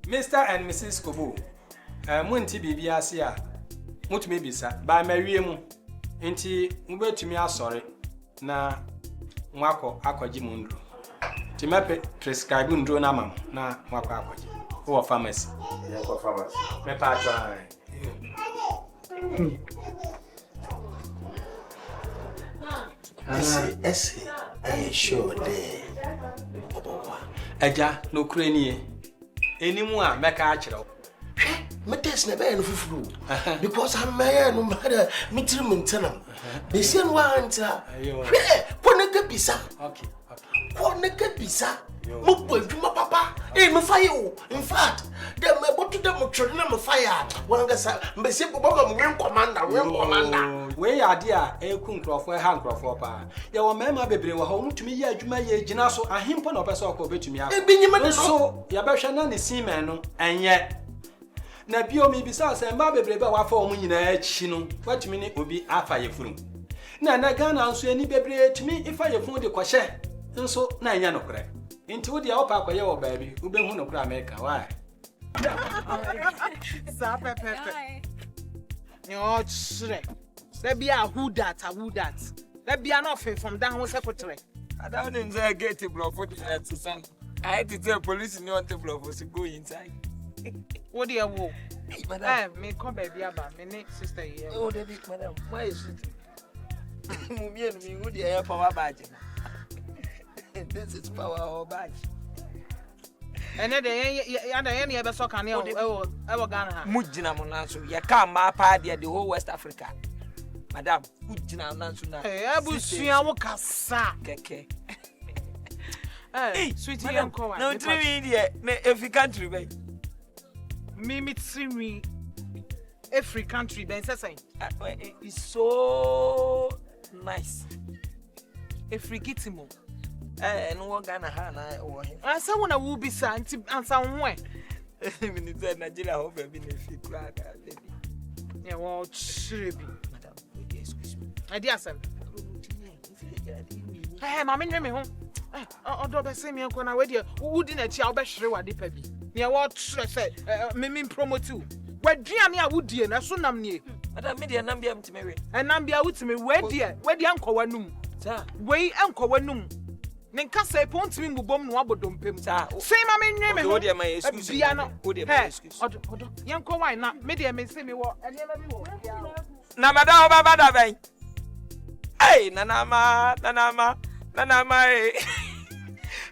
Mr. and Mrs. Kobo, Munti Bibiasia, Mutumi Bisa, by Mariamu, Inti Ube to me, sorry, na Wako Aquaji Mundro. Timape prescribe Mundro Namam, na Wako Aquaji, or pharmacy. Me patron. Essay, I sure there. Eja, no cranie. Any more, make a child. Mates never end of because I'm my no matter Mitrim Tenam. The same one, Ponaka Pisa. Okay. Ponaka Pisa. Mupo, Papa, eh, fire. In fact, them about to them of fire. One gets a simple commander. We are dear, a kunkrof, a handcroft for pa. Your mamma baby were home to me, you may Jinaso, a himpon of a sock over to me. So, Yabashan is seaman, and yet. Napio me besides and Babby Breva for me in a chino. What minute would be a fire froom. Nana can answer any baby to me if I have found the quashe. And so, Nayano crack. Into the upper your baby, who be one of Grammaker. Why? You're shrek. There be a who that. There be an offer from down secretary. I don't enjoy getting blood for the son. I had to tell police in your table to go inside. What do you want? Madam, me come baby about my next sister here. oh, the big madam, why is it? Me and me, would you have power badge? This is power or badge. And then any other sock on ever gonna Mujina Monansu, you can't map the whole West Africa. Madam, Mujina Nansuna. Abusua Kasa. Keke. Sweetie, uncle. No, 3 idiot, every country, babe. Mimi every country, then say it's so nice. Every gitimo. And one Ghana Hana or him. I saw one will be sent and somewhere. Nigeria hope have been a few crack. Yeah, well, should be. Madam, excuse me. I dear son. Hey, mammy, me home. Although the same young when I wait here, who didn't a child be sure what the baby. Near what said, Mimim promo too. Where Diana would dear, and soon I'm near. Madam, media number to marry. And number with me, where the uncle one noom. Way uncle one noom. Nenka say point me bomb no abodom pem. Say mammy name me. What am I excuse? Diana, what am I excuse? Young why not? Media may say me what and never be what. Na madam baba bay. Hey, Nanama.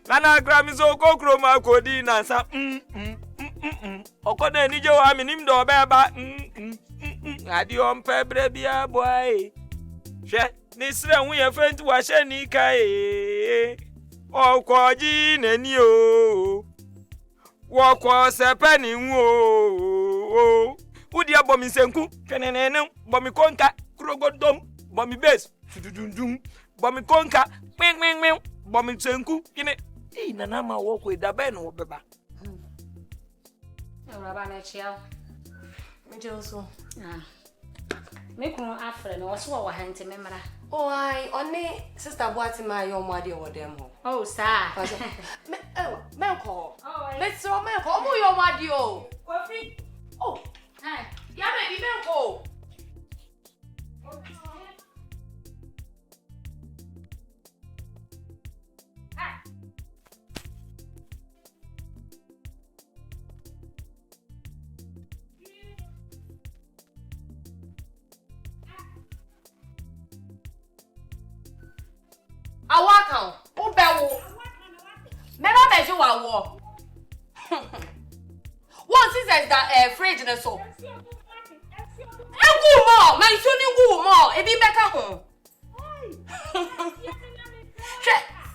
Nana Gramizo go chroma codina sa Okoda ni jo aminim do beba adi on pebrebia boy she ni sre hu ye fentu wa she ni kai okoji nani o wo ko sepani hu udi abomi senku kenenene bomi konka krogodom bomi base tudundum bomi konka ming bomi senku kine nana ma walk with the ben or beba. Rabana Chiao. Joso. Make no after no so wa hante memra. Oh, I only sister Boatima your mother or them. Oh, sir. Melko. Let's so Melko. Oh, your mother. Oh, Hi. yeah, baby Melko. Awaka, who bewo? Never measure what war. What is that fridge na so? Egu mo, my son egu mo, e bi beka ho.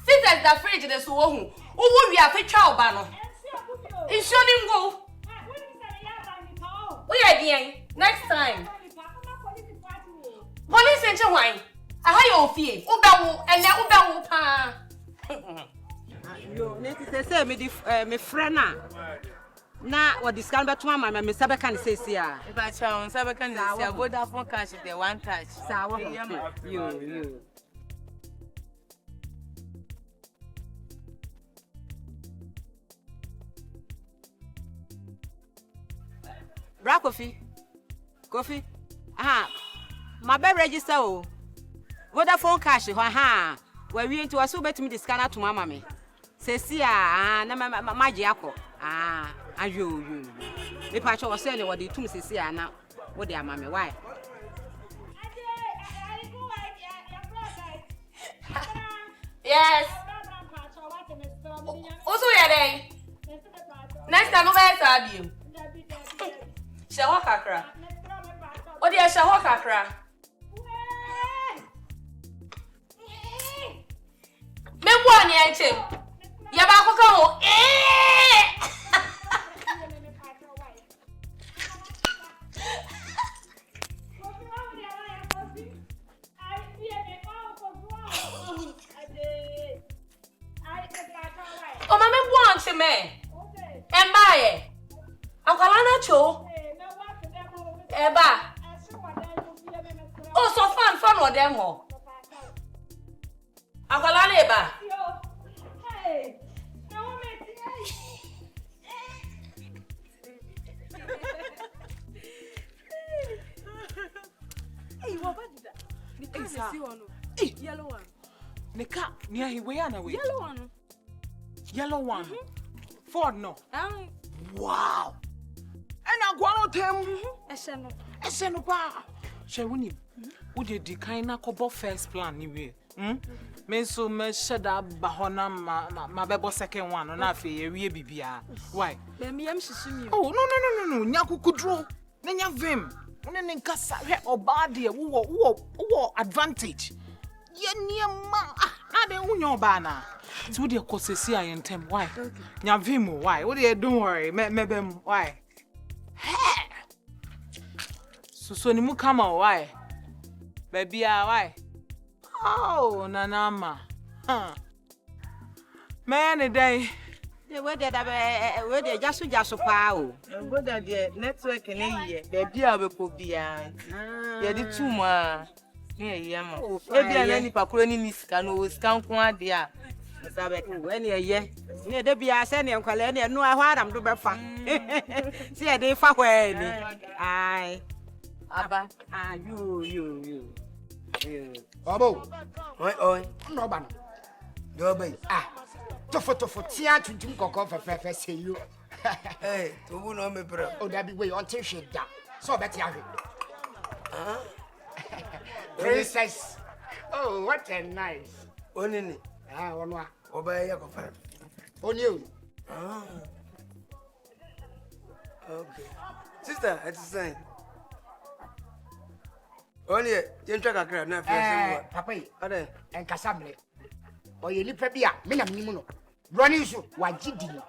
Since that fridge na so hu, wo wi afetwa oba no. Insoni ngo. We are bien. Next time. Police enche wine. Aha yo fie. Ubewo, ene ubewo pa. Yo, neti say me friend na what this can be to mama me sabe kan say sia. If I chow sabe kan say sia Vodafone cash the one touch. Sawa. You. Bra Kofi. Aha. My be register o. Vodafone cash ho aha. We wi nti waso betimi the scanner to mama me. Sesi na maji akọ. Ayo. Me pa cho wose le wode tum sesi na wode ama me why? Yes. Also yeah next time over sabi you. Shawa kakra. Odi e shawa kakra. Me bua ni enche. Ya ba ko kan o. O ma me bua nche me. Embaye. Akwala na cho. Eba. Oh, so fun with them ho. Akwala na eba. Hey. Hey, what about that? Hey, yellow one. Nika, near he way and away. Yellow one. Yellow one. Ford no. Wow. And I go on them. Eseno pa. She woni. Wo de di kan na kobo first plan ni we. Me so me sheda ba hona ma bebo second one na afi ye wie bibia. Why? Be me yam shisumi. Oh no. Nya kukudro. Na nya vim. Wona ne nkasa hwe oba de wo advantage. Ye niema. Na de unyo oba na. Ti wo de kosesi ayentem. Why? Nya vim why? Wo de don't worry. Me bem why? So ni mu kama why? Baby why? Oh, nanama. Man day. The way they just pa o. Go that the network in a year. Baby abe ko bia. Ye di tuma. Ne yama. E bia na ni pakuro ni sika no sika nko ade a. Sabe ka. We ne ye. Ne de bia se ne nkwale ne no ahwa adam do be fa. Si e dey fa hwe ni. Ai. Aba. You. Obo. Oi. No ban. Do be. Tofo tia tuntum kokko fefe say you. Eh, to bu no me bro. O da bi we on te hwe da. So beti ahwe. Princess. Oh, what a nice. Onini. Onwa. Oba ye ko fa. Oni o. Okay. Sister, it's the same. Only you try to grab na face. Papa. Ade. En kasamle. Oye nipa bia me na mnimu no. Broni so wagidi.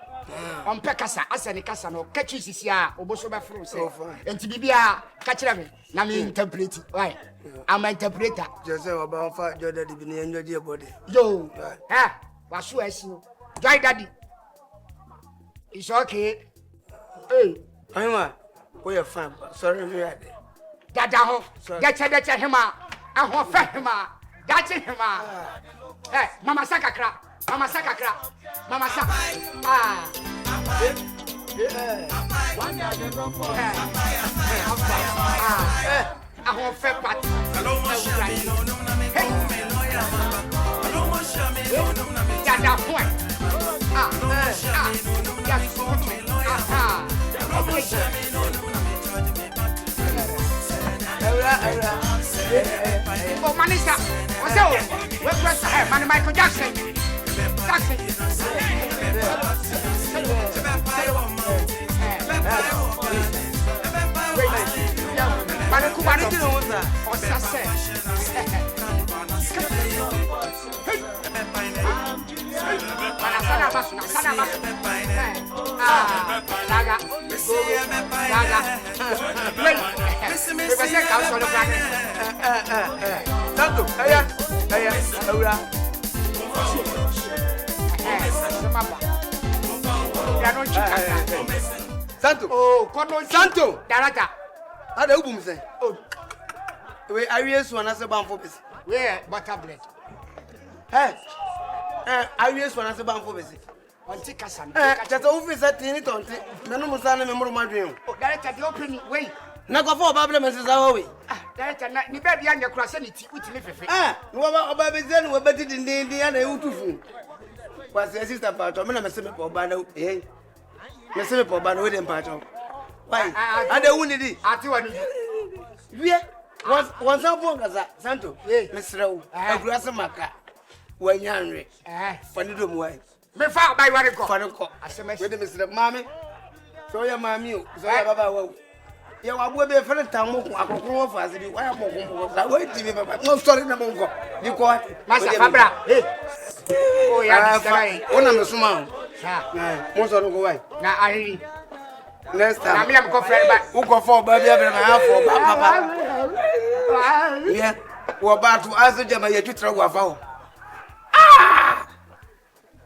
On pe kasa asane kasa no kachi sisi a oboso be fro say. Enti bibia ka kire me na me interpret. Why? I'm an interpreter. Just say about fa joy daddy bi na enjo die body. Yo. Wasu asino. Joy daddy. It's okay. Hey. Ayma. We are fine. Sorry me right. Dada ho. Get hima. Aho fa hima. That's hima. Hey, mama sakakra. Mama sa. I won't fair part. Dada point. Oh, Manisa. What's up? Where's Man Michael Jackson? Santo. Oh, Kono Santo. Darata. Ada ubum say. Oh. We aries one as a bam for base. Where butter bread. Hey. Aries one as a bam for base. On take us and just officer Tini Tonti, Manu Musana Memorial Madrid. Director, the opening way. Nago for Babylon, Mrs. Ahoy. Director, the baby and your crossity with me. No about Baby were better than the Indiana Utufu. Was the sister part of Messima for Bano, eh? Messima for Bano with him part of. Why? I don't want it. I do want it. Once upon Santo, Mr. Grassamaka, when you're angry, funny to way. Me found by what I call. I said, Mr. Mammy, so your mammy, so your Baba. You are be a friend time. I go home for us. Why am I wait to me? No story. You call Master Fabra. Oh, yeah, one of the small. Most of the way. Now I next time I'm going who go for baby and half for Papa. Yeah, we're about to answer Jama yet to throw a foul.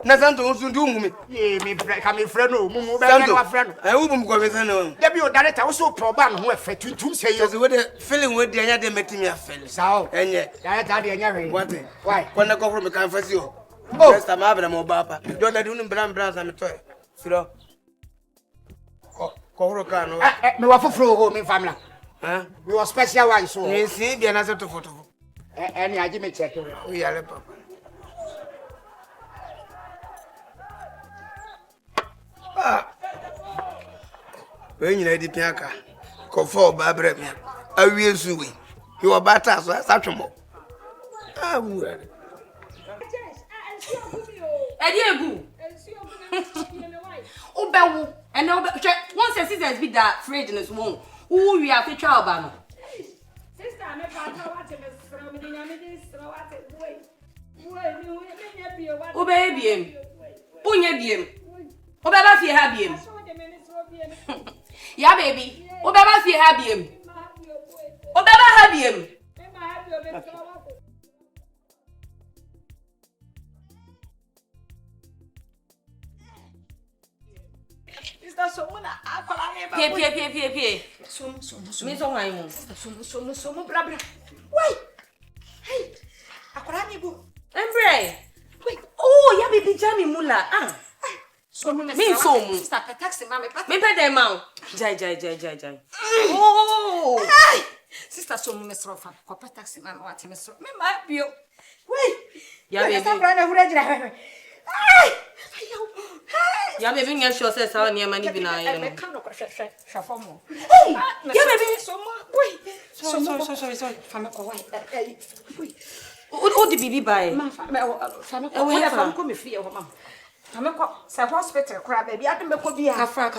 Nothing to do me. Me coming friend, friend. I won't go with no. Debbie, director also program who have to say you with a feeling with the other making me a fail. So, and yet, what? Why? When I go from a confess you. Oh, yes, I'm having a mobile. Don't I do brown brown and a toy? Filo. Corocano. No, for home in family. Huh? We were special one, so you see, be another photo. And I give me check. We are a papa. When you lady Pianca, go for Barbara, I will sue you. Are better as such a more. I would. Ediegu. Obewu. And now, once a sister has been that fridge in this womb. Who we have to try about? Sister, I'm not from the baby. Punya biem. Obeba fi ha biem. Ya baby. Obeba fi ha biem. Obeba ha biem. Pie. Me so why mo. So bra. Wait. Hey. Akola ni go. Embre. Wait. Oh, ya baby jami mula. So me so mo. Stop taxi mama. Me pay them out. Jai. Oh. Hey. Sister so mo mesro fa. Ko taxi mama what mesro. Me ma bio. Wait. Ya baby. Stop run hure jira. Hey. Ya baby nya sure say sa ni amani bi na ye no. Hey, ya baby so mo. Wait. Sorry. Fama ko why. Wait. O di bibi bai. Ma fama ko. Fama ko me free e ho ma. Fama ko sa hospital kra baby adem be ko bia. Kafra.